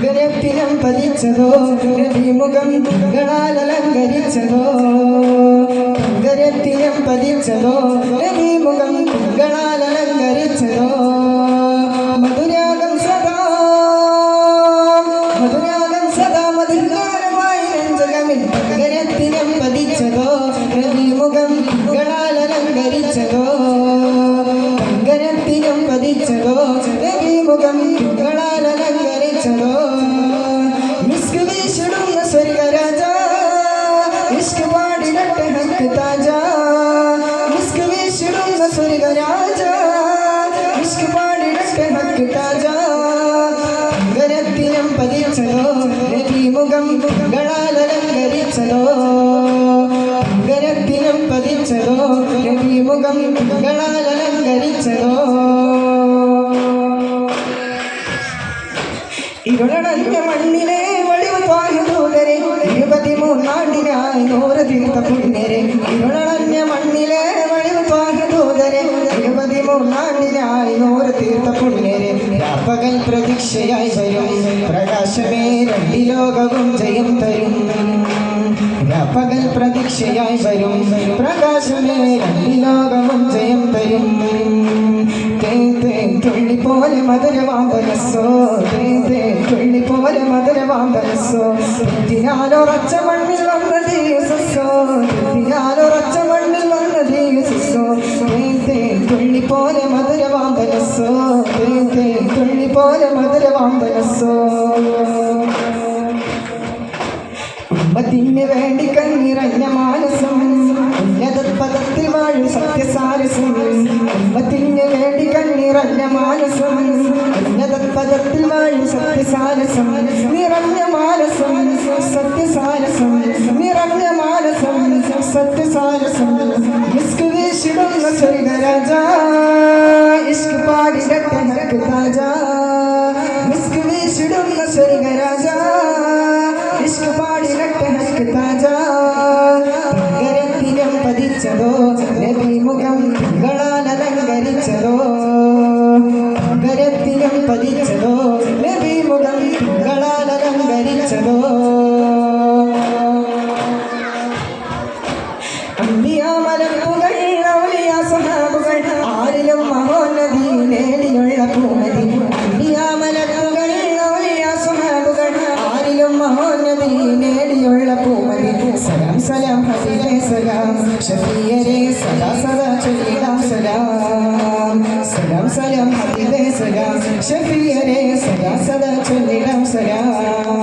ഗരത്തിനം പതിച്ചതോ നബിമുഖം തിങ്കളാൽ അലങ്കരിച്ചതോ ഗരത്തിനം പതിച്ചതോ നബിമുഖം തിങ്കളാൽ അലങ്കരിച്ചതോ മധുരാഗം സദാ മധുരഗാനമായി നെഞ്ചകമിൽ ഗരത്തിനം പതിച്ചതോ നബിമുഖം തിങ്കളാൽ അലങ്കരിച്ചതോ ഗരത്തിനം പതിച്ചതോ നബിമുഖം തിങ്കളാൽ അലങ്കരിച്ചതോ മിസ്ക് വീശിടുന്ന സ്വർഗരാജ ഇഷ്ക് പാടിടട്ടെ ഹക്ക് താജ മിസ്ക് വീശിടുന്ന സ്വർഗരാജ ഇഷ്ക് പാടിടട്ടെ ഹക്ക് താജ ഗരത്തിനം പതിച്ചതോ നബിമുഖം തിങ്കളാൽ അലങ്കരിച്ചതോ ഗരത്തിനം പതിച്ചതോ നബിമുഖം തിങ്കളാൽ അലങ്കരിച്ചതോ ഇരുളടഞ്ഞ മണ്ണിലെ വെളിവ് പാഹദൂതരെ 23 നൂറ് തീർത്ത പുണ്യരെ ഇരുളടഞ്ഞ മണ്ണിലെ വെളിവ് പാഹദൂതരെ 23 നൂറ് തീർത്ത പുണ്യരെ പകൽ പ്രതീക്ഷയായി വരും പ്രകാശമേ രണ്ടു ലോകവും ജയം തരും പകൽ പ്രതീക്ഷയായി വരും പ്രകാശമേ രണ്ടു ലോകവും ജയം തരും തുള്ളി പോലെ മധുരവാമ്പരസോ തുള്ളി പോലെ മധുരവാമ്പരസോ തിനാലൊറച്ച മണ്ണിൽ വന്ന ദിവസോ തിനാലൊറച്ച മണ്ണിൽ വന്ന ദിവസോ തുള്ളി പോലെ മധുരവാമ്പരസോ തുള്ളി പോലെ മധുരവാമ്പരസോ ഉമ്മത്തിന് വേണ്ടി കണ്ണിറഞ്ഞ മാനസം ഉന്നത പദത്തിൽ വാഴും സത്യസാരസം ഉമ്മത്തിന് വേണ്ടി കണ്ണിറഞ്ഞ മാനസം ഉന്നത പദത്തിൽ വാഴും സത്യസാരസം നിറഞ്ഞ മാനസം സത്യസാരസം നിറഞ്ഞ മാനസം സത്യസാരസം ഇഷ്ക് വീശിടുന്ന സ്വർഗരാജ ഇഷ്ക് പാടിടട്ടെ ഹക്ക് താജ ഇഷ്ക് വീശിടുന്ന സ്വർഗരാജ ഇഷ്ക് പാടിടട്ടെ ഹക്ക് താജ ഗരത്തിനം പതിച്ചതോ നബിമുഖം തിങ്കളാൽ അലങ്കരിച്ചതോ ഗരത്തിനം പതിച്ചതോ നബിമുഖം തിങ്കളാൽ അലങ്കരിച്ചതോ അമ്പിയാ മലക്കുകൾ ഔലിയാ സഹാബുകൾ ആരിലും മഹോന്നതി നേടിയുള്ള പൂമതി അമ്പിയാ മലക്കുകൾ ഔലിയാ സഹാബുകൾ ആരിലും മഹോന്നതി നേടിയുള്ള പൂമതി സലാം സലാം ഹബീബേ സലാം ഷഫീയരേ സദാ സദാ ചൊല്ലിടാം സലാം സലാം സലാം ഹബീബേ സലാം ഷഫീയരേ സദാ സദാ ചൊല്ലിടാം സലാം